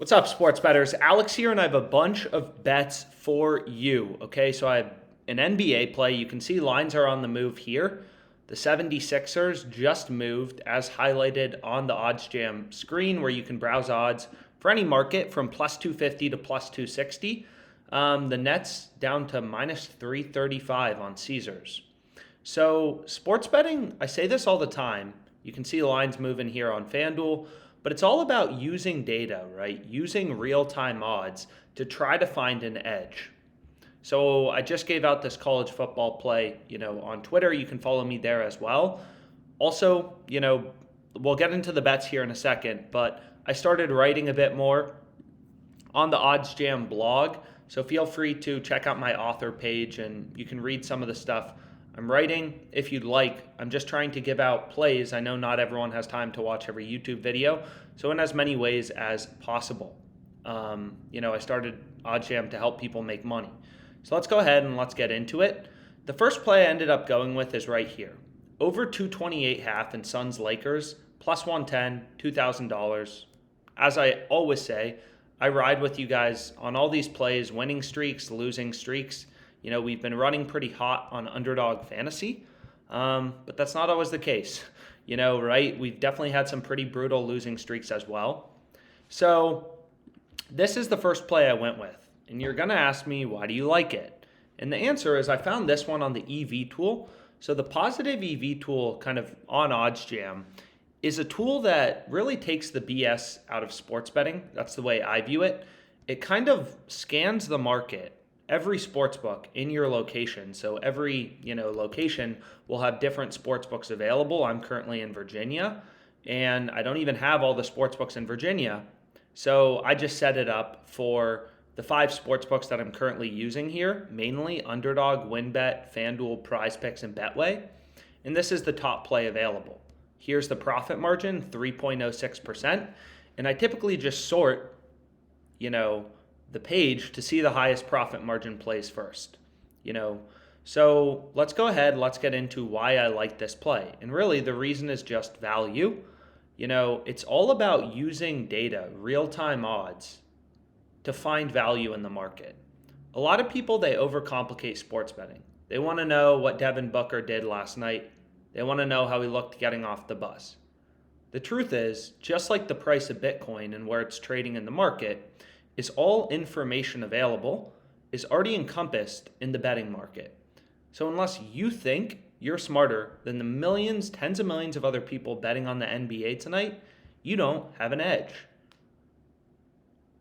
What's up, sports bettors? Alex here, and I have a bunch of bets for you. Okay, so I have an NBA play. You can see lines are on the move here. The 76ers just moved, as highlighted on the OddsJam screen, where you can browse odds for any market from plus 250 to plus 260. The Nets down to minus 335 on Caesars. So, sports betting, I say this all the time. You can see the lines moving here on FanDuel. But it's all about using data, right? Using real-time odds to try to find an edge. So I just gave out this college football play, on Twitter. You can follow me there as well. Also, we'll get into the bets here in a second, but I started writing a bit more on the OddsJam blog. So feel free to check out my author page and you can read some of the stuff I'm writing if you'd like. I'm just trying to give out plays. I know not everyone has time to watch every YouTube video, so in as many ways as possible. I started OddsJam to help people make money. So let's go ahead and let's get into it. The first play I ended up going with is right here. Over 228.5 in Suns Lakers, plus 110, $2,000. As I always say, I ride with you guys on all these plays, winning streaks, losing streaks. We've been running pretty hot on underdog fantasy, but that's not always the case, right? We've definitely had some pretty brutal losing streaks as well. So this is the first play I went with, and you're going to ask me, why do you like it? And the answer is I found this one on the EV tool. So the positive EV tool kind of on OddsJam is a tool that really takes the BS out of sports betting. That's the way I view it. It kind of scans the market. Every sportsbook in your location. So every, location will have different sportsbooks available. I'm currently in Virginia, and I don't even have all the sportsbooks in Virginia. So I just set it up for the 5 sportsbooks that I'm currently using here, mainly Underdog, WinBet, FanDuel, PrizePicks, and Betway. And this is the top play available. Here's the profit margin, 3.06%. And I typically just sort, the page to see the highest profit margin plays first, So let's go ahead, let's get into why I like this play. And really the reason is just value. It's all about using data, real-time odds to find value in the market. A lot of people, they overcomplicate sports betting. They want to know what Devin Booker did last night. They want to know how he looked getting off the bus. The truth is, just like the price of Bitcoin and where it's trading in the market, is all information available is already encompassed in the betting market. So unless you think you're smarter than the millions, tens of millions of other people betting on the NBA tonight, you don't have an edge.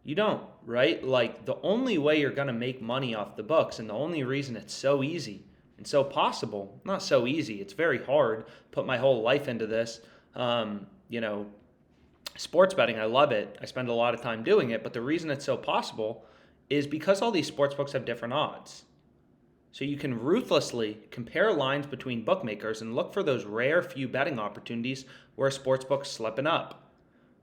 You don't, right? Like, the only way you're going to make money off the books, and the only reason it's so easy and so possible, not so easy, it's very hard, put my whole life into this, sports betting, I love it. I spend a lot of time doing it, but the reason it's so possible is because all these sports books have different odds. So you can ruthlessly compare lines between bookmakers and look for those rare few betting opportunities where a sports book's slipping up.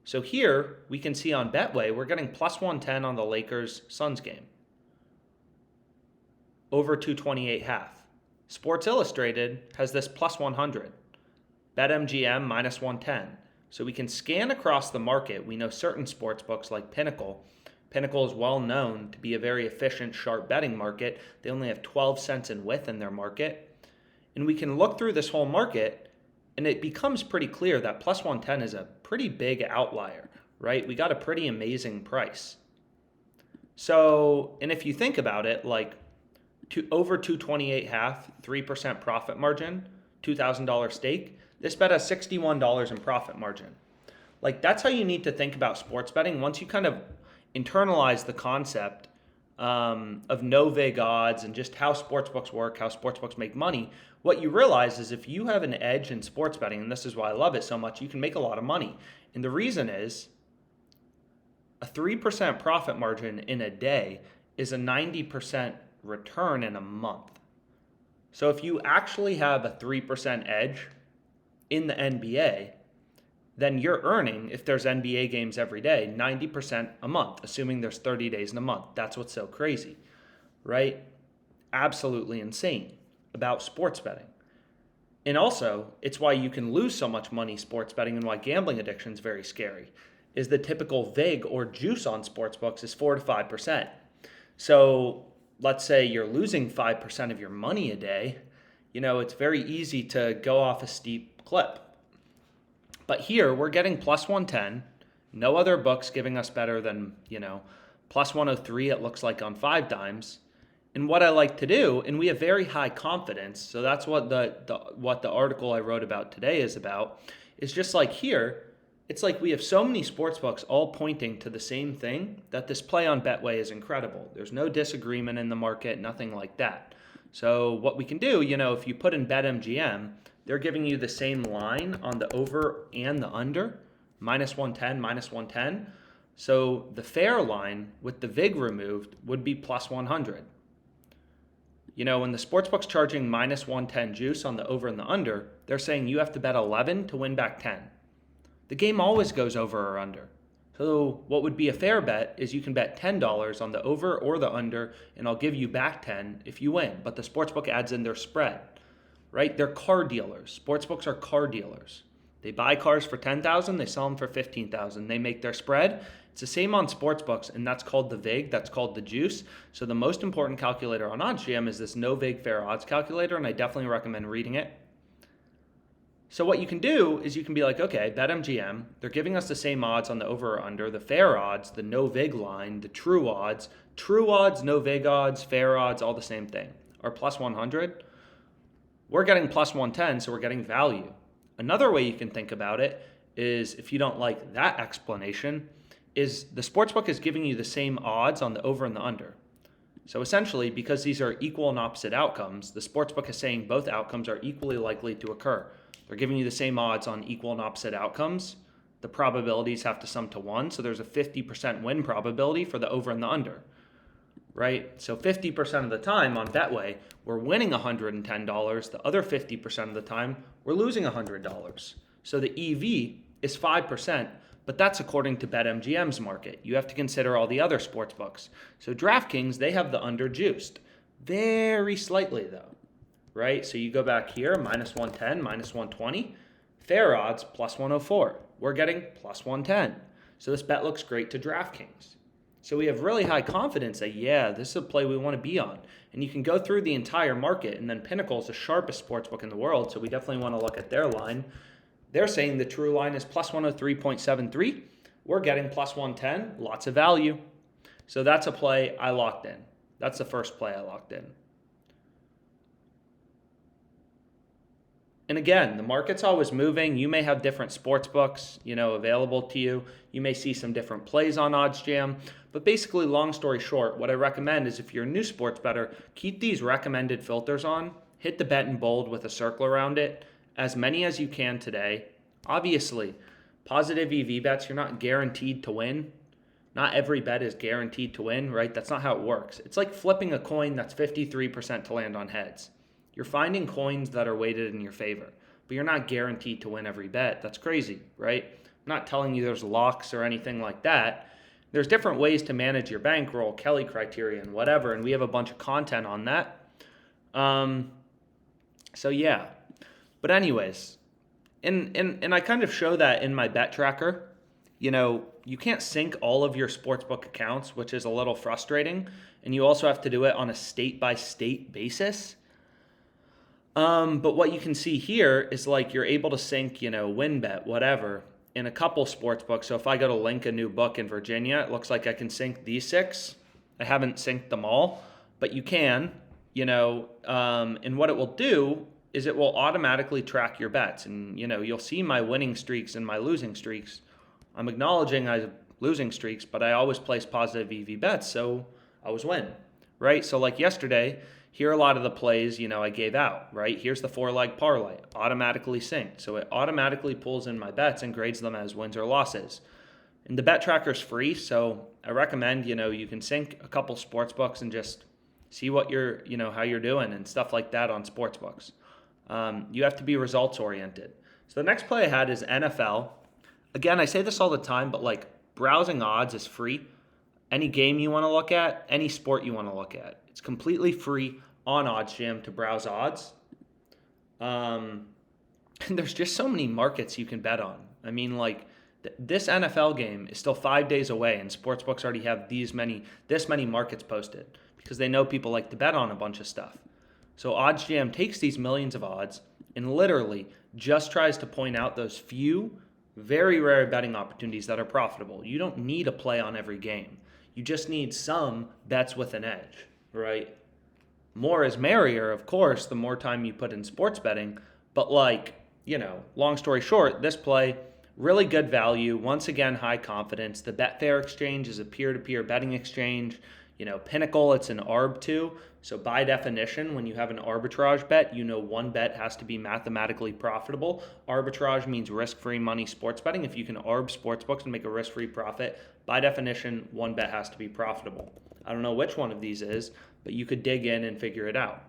So here we can see on Betway, we're getting plus 110 on the Lakers Suns game. Over 228.5. Sports Illustrated has this plus 100. BetMGM minus 110. So we can scan across the market. We know certain sports books like Pinnacle. Pinnacle is well known to be a very efficient, sharp betting market. They only have 12 cents in width in their market. And we can look through this whole market, and it becomes pretty clear that plus 110 is a pretty big outlier, right? We got a pretty amazing price. So, and if you think about it, like over 228.5, 3% profit margin, $2,000 stake, this bet has $61 in profit margin. Like, that's how you need to think about sports betting. Once you kind of internalize the concept of no vig odds and just how sportsbooks work, how sportsbooks make money, what you realize is if you have an edge in sports betting, and this is why I love it so much, you can make a lot of money. And the reason is a 3% profit margin in a day is a 90% return in a month. So if you actually have a 3% edge in the NBA, then you're earning, if there's NBA games every day, 90% a month, assuming there's 30 days in a month. That's what's so crazy, right? Absolutely insane about sports betting. And also, it's why you can lose so much money sports betting and why gambling addiction is very scary. is the typical vig or juice on sportsbooks is 4 to 5%. So let's say you're losing 5% of your money a day, it's very easy to go off a steep clip. But here we're getting plus 110. No other books giving us better than, plus 103 it looks like on 5 dimes. And what I like to do, and we have very high confidence, so that's what the article I wrote about today is about, is just like here, it's like we have so many sportsbooks all pointing to the same thing that this play on Betway is incredible. There's no disagreement in the market, nothing like that. So what we can do, if you put in BetMGM, they're giving you the same line on the over and the under, minus 110, minus 110. So the fair line with the VIG removed would be plus 100. When the sportsbook's charging minus 110 juice on the over and the under, they're saying you have to bet 11 to win back 10. The game always goes over or under. So what would be a fair bet is you can bet $10 on the over or the under, and I'll give you back 10 if you win. But the sportsbook adds in their spread, right? They're car dealers. Sportsbooks are car dealers. They buy cars for $10,000, they sell them for $15,000. They make their spread. It's the same on sportsbooks, and that's called the VIG. That's called the juice. So the most important calculator on OddsJam is this no VIG fair odds calculator, and I definitely recommend reading it. So what you can do is you can be like, okay, BetMGM, they're giving us the same odds on the over or under, the fair odds, the no VIG line, the true odds, no VIG odds, fair odds, all the same thing, are plus 100. We're getting plus 110, so we're getting value. Another way you can think about it is, if you don't like that explanation, is the sportsbook is giving you the same odds on the over and the under. So essentially, because these are equal and opposite outcomes, the sportsbook is saying both outcomes are equally likely to occur. They're giving you the same odds on equal and opposite outcomes. The probabilities have to sum to 1, so there's a 50% win probability for the over and the under, right? So 50% of the time on Betway, we're winning $110. The other 50% of the time, we're losing $100. So the EV is 5%, but that's according to BetMGM's market. You have to consider all the other sports books. So DraftKings, they have the under juiced. Very slightly though, right? So you go back here, minus 110, minus 120. Fair odds, plus 104. We're getting plus 110. So this bet looks great to DraftKings. So we have really high confidence that, yeah, this is a play we want to be on. And you can go through the entire market, and then Pinnacle is the sharpest sportsbook in the world, so we definitely want to look at their line. They're saying the true line is plus 103.73. We're getting plus 110, lots of value. So that's a play I locked in. That's the first play I locked in. And again, the market's always moving. You may have different sports books, available to you. You may see some different plays on OddsJam. But basically, long story short, what I recommend is, if you're a new sports bettor, keep these recommended filters on. Hit the bet in bold with a circle around it, as many as you can today. Obviously, positive EV bets, you're not guaranteed to win. Not every bet is guaranteed to win, right? That's not how it works. It's like flipping a coin that's 53% to land on heads. You're finding coins that are weighted in your favor, but you're not guaranteed to win every bet. That's crazy, right? I'm not telling you there's locks or anything like that. There's different ways to manage your bankroll, Kelly criteria, and whatever, and we have a bunch of content on that. So yeah. But anyways, and I kind of show that in my bet tracker. You can't sync all of your sportsbook accounts, which is a little frustrating, and you also have to do it on a state-by-state basis. But what you can see here is like you're able to sync, WinBet, whatever, in a couple sports books. So if I go to link a new book in Virginia, it looks like I can sync these 6. I haven't synced them all, but you can, and what it will do is it will automatically track your bets. And, you'll see my winning streaks and my losing streaks. I'm acknowledging I have losing streaks, but I always place positive EV bets, so I always win, right? So like yesterday, here are a lot of the plays, I gave out, right? Here's the 4-leg parlay, automatically synced. So it automatically pulls in my bets and grades them as wins or losses. And the bet tracker's free, so I recommend, you can sync a couple sports books and just see what you're, how you're doing and stuff like that on sports books. You have to be results oriented. So the next play I had is NFL. Again, I say this all the time, but like browsing odds is free. Any game you want to look at, any sport you want to look at. It's completely free on OddsJam to browse odds. And there's just so many markets you can bet on. I mean, like, This NFL game is still 5 days away, and sportsbooks already have this many markets posted because they know people like to bet on a bunch of stuff. So OddsJam takes these millions of odds and literally just tries to point out those few, very rare betting opportunities that are profitable. You don't need a play on every game. You just need some bets with an edge, right? More is merrier, of course, the more time you put in sports betting. But long story short, this play, really good value. Once again, high confidence. The Betfair exchange is a peer-to-peer betting exchange. Pinnacle, it's an ARB too. So by definition, when you have an arbitrage bet, one bet has to be mathematically profitable. Arbitrage means risk-free money sports betting. If you can ARB sportsbooks and make a risk-free profit, by definition, one bet has to be profitable. I don't know which one of these is, but you could dig in and figure it out.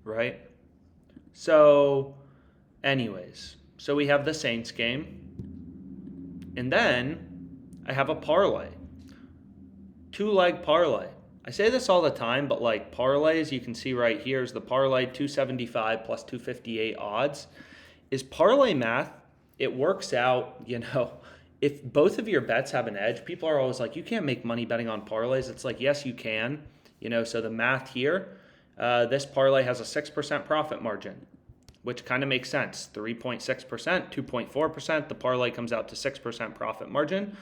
Right? So, anyways, so we have the Saints game. And then I have a parlay. 2-leg parlay. I say this all the time, but parlays, you can see right here is the parlay 275 plus 258 odds. Is parlay math, it works out, if both of your bets have an edge, people are always like, you can't make money betting on parlays. It's like, yes, you can. So the math here, this parlay has a 6% profit margin, which kind of makes sense. 3.6%, 2.4%, the parlay comes out to 6% profit margin.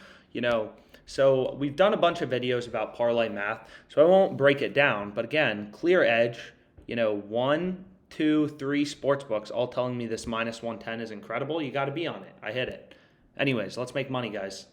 So we've done a bunch of videos about parlay math, so I won't break it down. But again, clear edge, 1, 2, 3 sports books all telling me this minus 110 is incredible. You got to be on it. I hit it. Anyways, let's make money, guys.